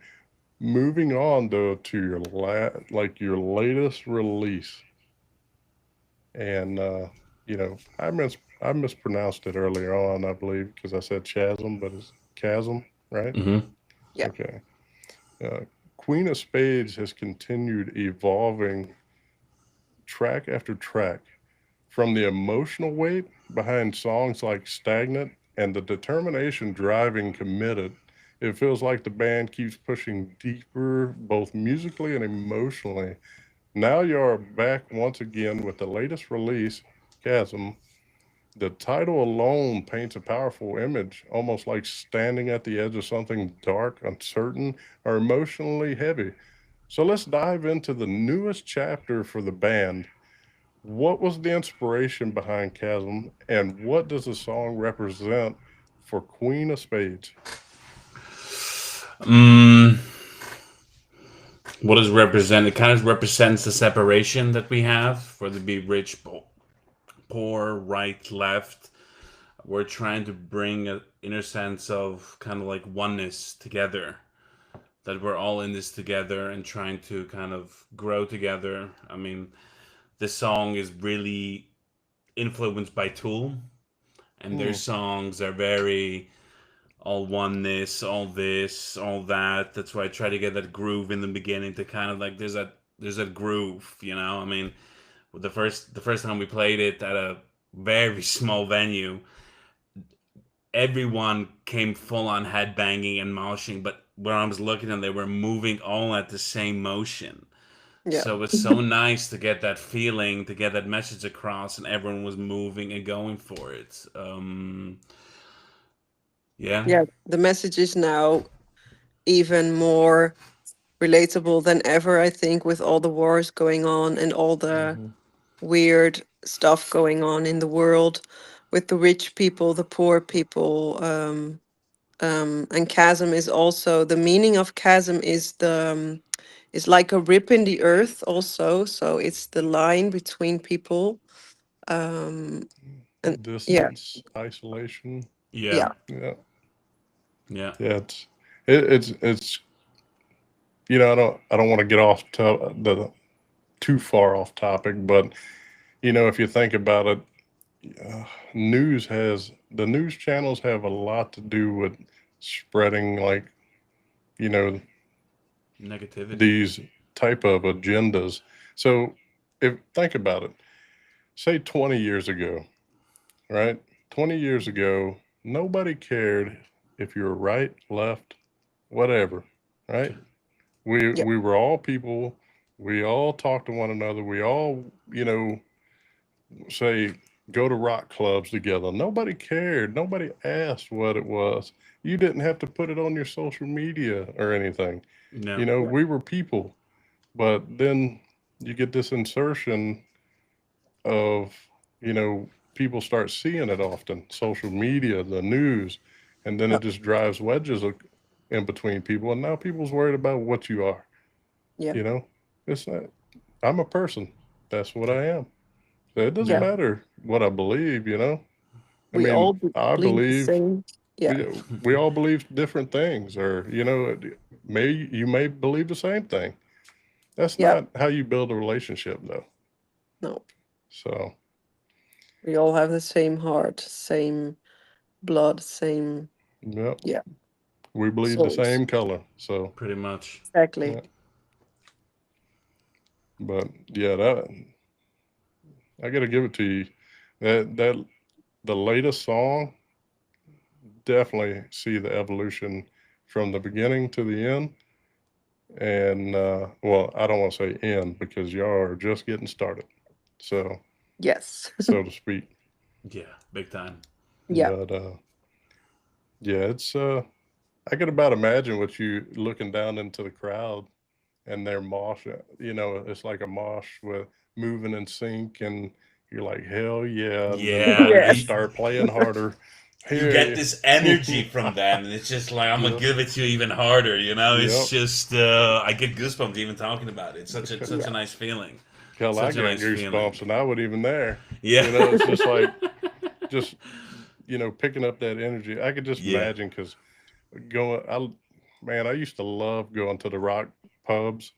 moving on though to your your latest release, and I mispronounced it earlier on, I believe, because I said chasm, but it's chasm, right? Hmm. Yeah. Okay. Uh, Queen of Spades has continued evolving track after track, from the emotional weight behind songs like Stagnant and the determination driving Committed. It feels like the band keeps pushing deeper, both musically and emotionally. Now you are back once again with the latest release, Chasm. The title alone paints a powerful image, almost like standing at the edge of something dark, uncertain, or emotionally heavy. So let's dive into the newest chapter for the band. What was the inspiration behind Chasm, and what does the song represent for Queen of Spades? Mm, what does it represent? It kind of represents the separation that we have for the be rich, poor, right, left. We're trying to bring an inner sense of kind of like oneness together. That we're all in this together and trying to kind of grow together. I mean, this song is really influenced by Tool, and their Hmm. songs are very all oneness, all this, all that. That's why I try to get that groove in the beginning to kind of like there's that groove, you know. I mean, the first time we played it at a very small venue, everyone came full on headbanging and moshing, but when I was looking at them, they were moving all at the same motion. Yeah. So it's so nice to get that feeling, to get that message across, and everyone was moving and going for it. Yeah. Yeah. The message is now even more relatable than ever, I think, with all the wars going on and all the Hmm. weird stuff going on in the world with the rich people, the poor people. And chasm is also the meaning of chasm is It's like a rip in the earth also, so it's the line between people. Um, and yeah, Distance, isolation. Yeah. yeah, Yeah, Yeah. yeah. It's I don't want to get off to the too far off topic, but if you think about it, uh, the news channels have a lot to do with spreading, like, you know Negativity. these type of agendas. So if think about it, say 20 years ago, right? 20 years ago, nobody cared if you were right, left, whatever, right? we yeah, we were all people. We all talked to one another. We all, say, go to rock clubs together. Nobody cared. Nobody asked what it was. You didn't have to put it on your social media or anything. No. yeah, We were people. But then you get this insertion of, people start seeing it often, social media, the news, and then yeah, it just drives wedges in between people. And now people's worried about what you are. yeah, You know, it's not, I'm a person. That's what I am. So it doesn't yeah. Yeah. matter what I believe. I We mean, all I bleed the believe same. Yeah, we all believe different things, or you may believe the same thing. That's yeah. not how you build a relationship, though. No, So, we all have the same heart, same blood, same, yep, yeah, we bleed the souls. same color. So, Pretty much. Exactly. yeah, but yeah, that I got to give it to you. That the latest song, definitely see the evolution from the beginning to the end. And well, I don't want to say end because y'all are just getting started, so Yes. so to speak. Yeah. Big time. Yeah. But yeah, it's I could about imagine what you looking down into the crowd and their mosh. It's like a mosh with moving in sync, and you're like, hell yeah! And then Yeah. they just Yes. start playing harder. You get Here, this energy from them, and it's just like I'm gonna yep, give it to you even harder. It's yep. just I get goosebumps even talking about it. It's such a Yeah. nice feeling. Hell, I Such a got nice feeling. goosebumps, and I wasn't even there. Yeah. It's just like just picking up that energy. I could just Yeah. imagine because going, man, I used to love going to the rock pubs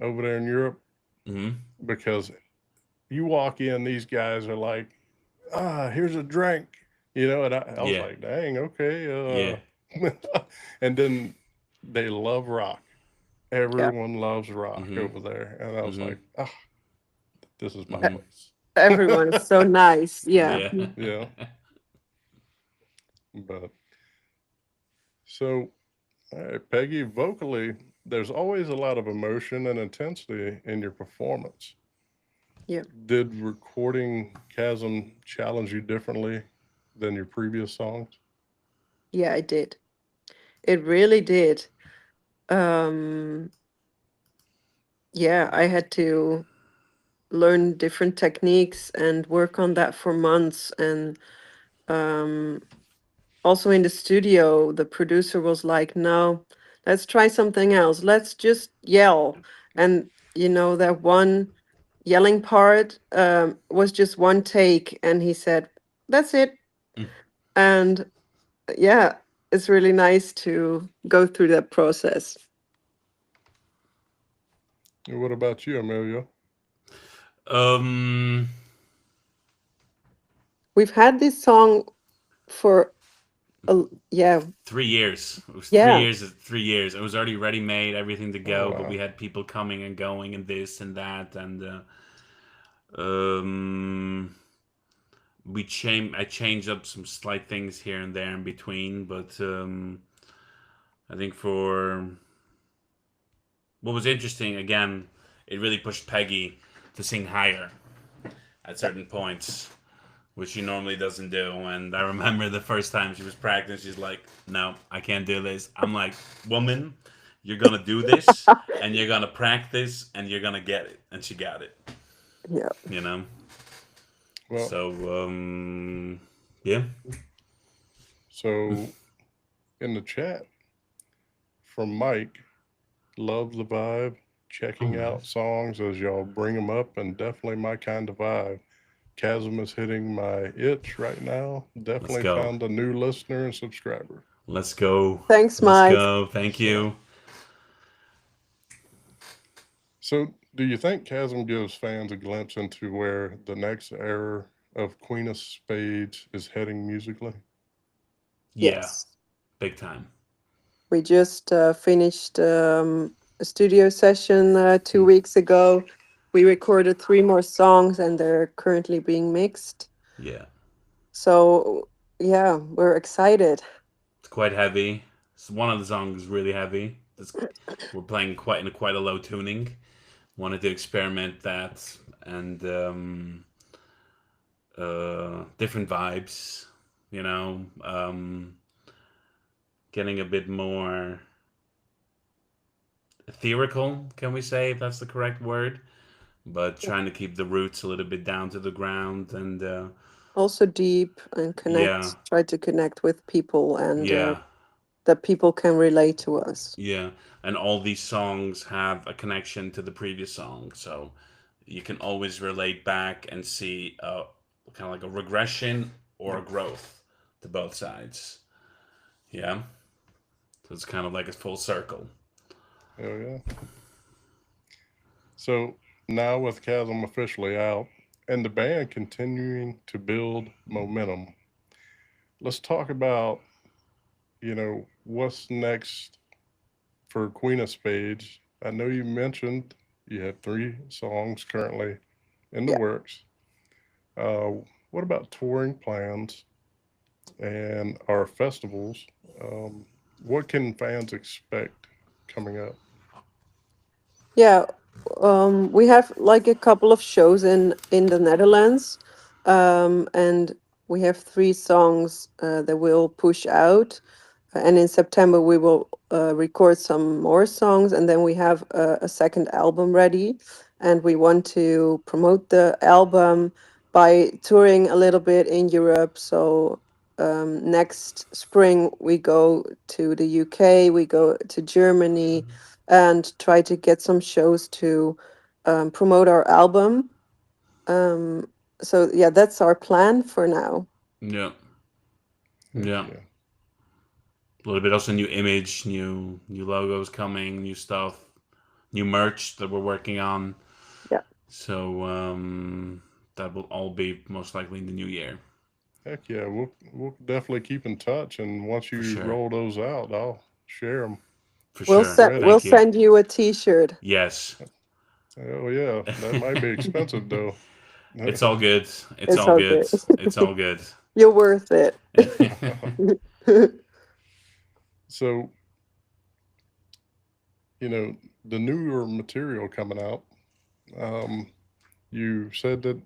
over there in Europe Hmm. because you walk in, these guys are like, here's a drink, and I was Yeah. like, dang, okay, Yeah. and then they love rock. Yeah. Everyone loves rock Hmm. over there, and I was Hmm. like, this is my E- Hmm. place. Everyone is so nice. Yeah. Yeah. Yeah, but so. All right, Peggy, vocally, there's always a lot of emotion and intensity in your performance. Yeah. Did recording Chasm challenge you differently than your previous songs? Yeah, I did. It really did. Um, yeah, I had to learn different techniques and work on that for months. And um, also in the studio, the producer was like, no, let's try something else. Let's just yell. And, that one yelling part was just one take. And he said, that's it. And yeah, it's really nice to go through that process. And what about you, Amelia? um. We've had this song for yeah, 3 years. It was three yeah, years. 3 years. It was already ready made, everything to Oh, go, but wow. we had people coming and going, and this and that, and um, I changed up some slight things here and there in between, but I think for what was interesting again, it really pushed Peggy to sing higher at certain points, which she normally doesn't do. And I remember the first time she was practicing, she's like, "No, I can't do this." I'm like, "Woman, you're gonna do this, and you're gonna practice, and you're gonna get it." And she got it, yeah, you know. Well, So yeah. so in the chat from Mike, love the vibe. checking out songs as y'all bring them up, and definitely my kind of vibe. Chasm is hitting my itch right now. Let's Definitely go. found a new listener and subscriber. Let's go. Thanks, Let's Mike. go. Thank you. So, do you think Chasm gives fans a glimpse into where the next era of Queen of Spades is heading musically? Yeah, Yes. big time. We just finished a studio session 2 weeks ago. We recorded 3 more songs and they're currently being mixed. Yeah, So, yeah, we're excited. it's quite heavy. One of the songs is really heavy. We're playing quite a low tuning. Wanted to experiment that and different vibes. You know, getting a bit more ethereal. Can we say if that's the correct word? But trying to keep the roots a little bit down to the ground and Also deep and yeah, try to connect with people and yeah, that people can relate to us. yeah. And all these songs have a connection to the previous song, so you can always relate back and see kind of like a regression or a growth to both sides. Yeah, so it's kind of like a full circle. Oh, yeah. So, now with Chasm officially out and the band continuing to build momentum, let's talk about, what's next for Queen of Spades. I know you mentioned you have 3 songs currently in the Yeah. works. Uh, what about touring plans and our festivals? Um, what can fans expect coming up? Yeah, we have like a couple of shows in the Netherlands, and we have 3 songs that we'll push out. And in September we will record some more songs, and then we have a second album ready, and we want to promote the album by touring a little bit in Europe. So next spring we go to the UK, we go to Germany, and try to get some shows to promote our album. Um, so yeah, that's our plan for now. Yeah, Heck yeah. yeah. A little bit also new image, new logos coming, new stuff, new merch that we're working on. Yeah. So that will all be most likely in the new year Heck yeah. We'll definitely keep in touch, and once for you sure. roll those out, I'll share them. For We'll sure. send Ready. we'll Thank you. send you a T-shirt. Yes. Oh yeah, that might be expensive though. It's all good. It's It's all all good. good. It's all good. You're worth it. So, you know, the newer material coming out, um, you said that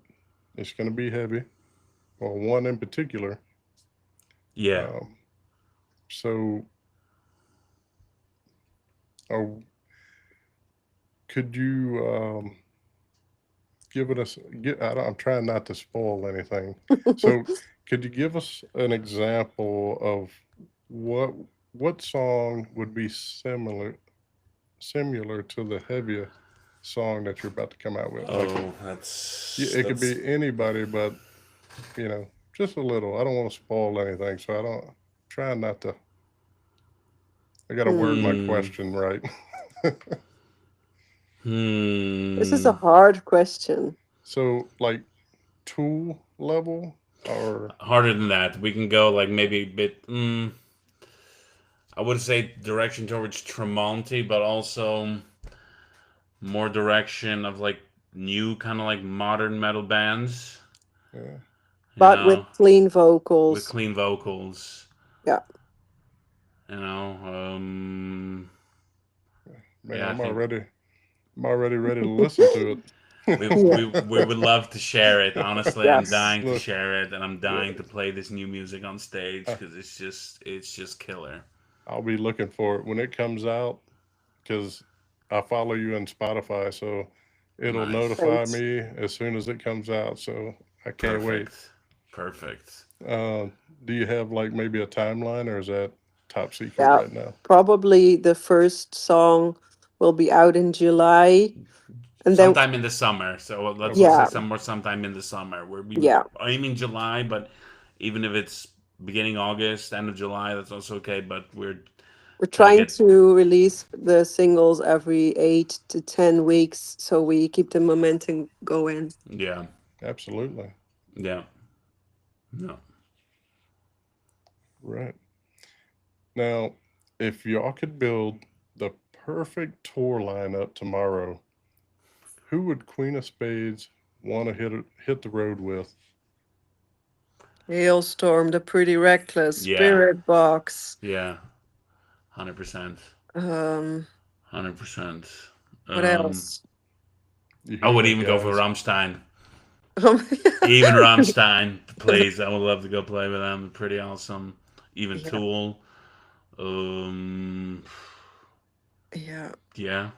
it's going to be heavy, or one in particular. Yeah. Um, so, uh, could you give it us? I'm trying not to spoil anything. So, could you give us an example of what what song would be similar to the heavier song that you're about to come out with? Like, Oh, it could that's be anybody, but just a little. I don't want to spoil anything, so I don't try not to. I got to word my hmm question right. This is a hmm hard question. So, like Tool level, or harder than that. We can go like maybe a bit. I would say direction towards Tremonti, but also more direction of like new kind of like modern metal bands. yeah, You But with know, clean with vocals. clean vocals. Yeah. You know, man, yeah, I think I'm already ready to listen to Yeah. we would love to share it. Honestly, I'm Yes. dying to Look, share it, and I'm dying yeah, to play this new music on stage I- because it's just killer. I'll be looking for it when it comes out because I follow you on Spotify, so it'll Nice, notify Thanks. me as soon as it comes out. So I can't wait. perfect, perfect. Uh, do you have like maybe a timeline, or is that top secret Yeah. right now? Probably the first song will be out in July, and then Sometime in the summer. So let's just say yeah, sometime in the summer. Where we yeah, aiming July, but even if it's beginning August, end of July, that's also okay. But we're we're trying to trying get to release the singles every 8 to 10 weeks, so we keep the momentum going. yeah, Absolutely. yeah, no. Right. Now, if y'all could build the perfect tour lineup tomorrow, who would Queen of Spades want to hit the road with? Hailstorm, the Pretty Reckless, Yeah, Spirit Box. yeah, 100%, Um, 100%. what else? You I hear would that, even go for guys? Rammstein. Um, Even Rammstein, please. I would love to go play with them. Pretty awesome. Even yeah, Tool. Um, yeah. yeah.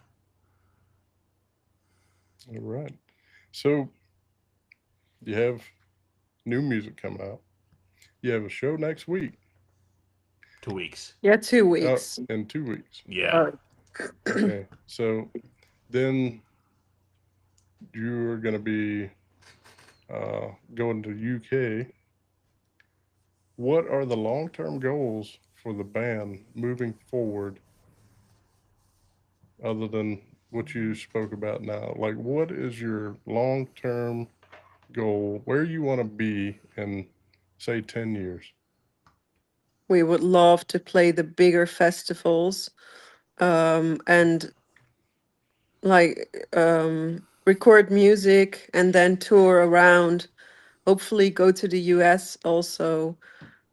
All right. So you have new music coming out. You have a show next week. 2 weeks. Yeah, 2 weeks. In 2 weeks. Yeah. All right. Okay. So then you're going to be going to UK. What are the long-term goals for the band moving forward, other than what you spoke about now? Like, what is your long-term goal? Where you want to be in, say, 10 years? We would love to play the bigger festivals, and like record music and then tour around. Hopefully, go to the US also.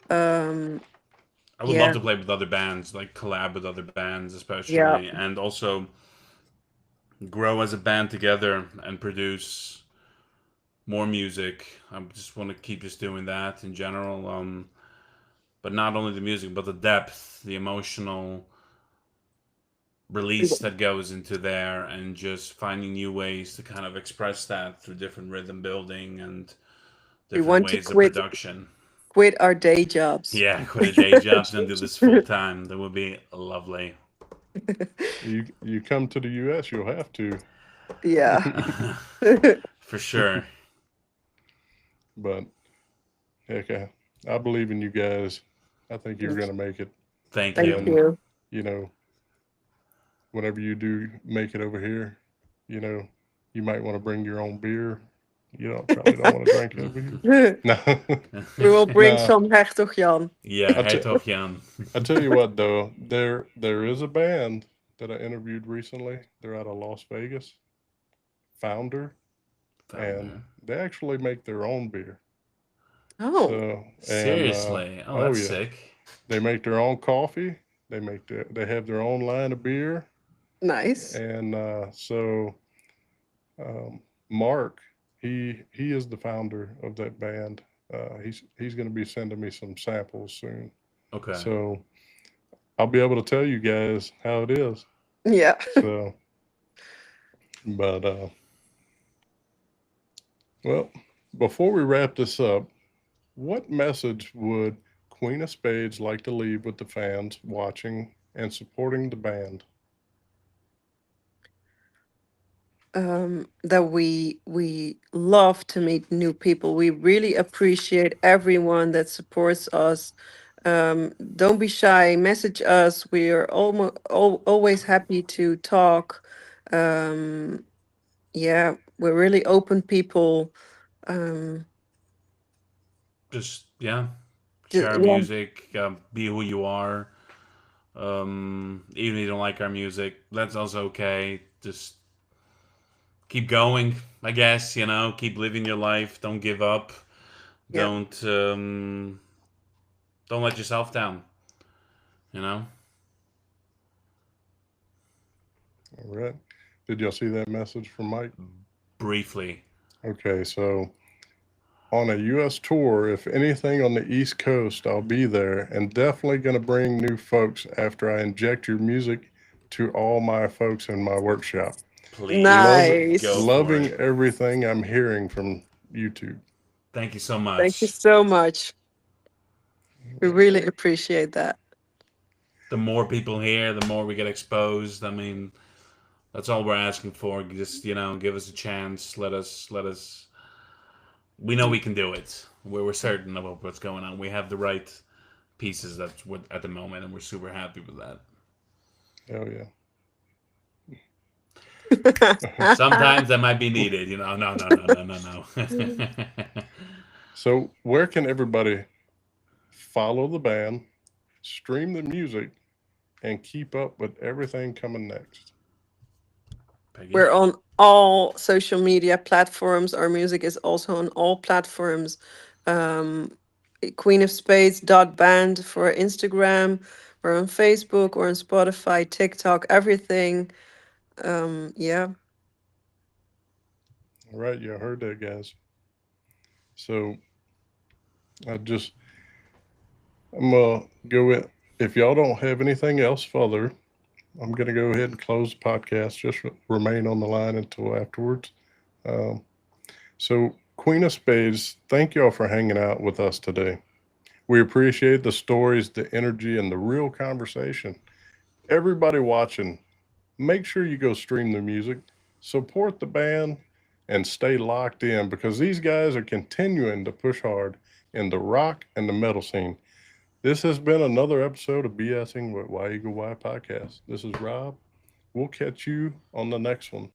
Um, I would love yeah, to play with other bands, like collab with other bands, yeah, especially, and also grow as a band together and produce more music. I just want to keep just doing that in general. But not only the music, but the depth, the emotional release that goes into there, and just finding new ways to kind of express that through different rhythm building and we different want to ways of production. quit our day jobs. Yeah, quit a day jobs and do this full time. That would be lovely. You come to the US, you'll have to. Yeah. For sure. But heck, I believe in you guys. I think you're going to make it. Thank Thank you. And, you. you know, whenever you do make it over here, you know, you might want to bring your own beer. You don't probably don't want to drink it over here. No, We will bring no. some Hertog Jan. Yeah, I, t- Hertog Jan. I tell you what, though, there is a band that I interviewed recently. They're out of Las Vegas, Founder, and Founder. they actually make their own beer. Oh, So and Seriously? Oh, oh that's yeah, sick. they make their own coffee. They have their own line of beer, nice. and so um, Mark, he is the founder of that band. He's going to be sending me some samples soon, Okay. so I'll be able to tell you guys how it is. Yeah. So, but well, before we wrap this up, what message would Queen of Spades like to leave with the fans watching and supporting the band? That we love to meet new people. We really appreciate everyone that supports us. Don't be shy. Message us. We are always happy to talk. Um, yeah, we're really open people. Um, Just, yeah. Share our yeah, music. Be who you are. Even if you don't like our music, that's also okay. Just keep going, I guess, keep living your life. Don't give up. yeah. Don't let yourself down, you know? All right. Did y'all see that message from Mike? Briefly. Okay, so on a U.S. tour, if anything on the East Coast, I'll be there and definitely going to bring new folks after I inject your music to all my folks in my workshop. Please go Nice. for Loving it. everything I'm hearing from YouTube. Thank you so Thank you much. so much. We really appreciate that. The more people here, the more we get exposed. I mean, That's all we're asking for. Just give us a chance. Let us. We know we can do it. We're certain about what's going on. We have the right pieces that's what at the moment, and we're super happy with that. Hell yeah. Sometimes that might be needed. No. So where can everybody follow the band, stream the music, and keep up with everything coming next? Peggy? We're on all social media platforms. Our music is also on all platforms. Queenofspades.band for Instagram. We're on Facebook, we're on Spotify, TikTok, everything. Yeah. All right, you heard that, guys. So I'm gonna go with, if y'all don't have anything else further, I'm gonna go ahead and close the podcast. Just remain on the line until afterwards. So Queen of Spades, thank y'all for hanging out with us today. We appreciate the stories, the energy, and the real conversation. Everybody watching, make sure you go stream the music, support the band, and stay locked in, because these guys are continuing to push hard in the rock and the metal scene. This has been another episode of BSing with Y Eagle Y podcast. This is Rob. We'll catch you on the next one.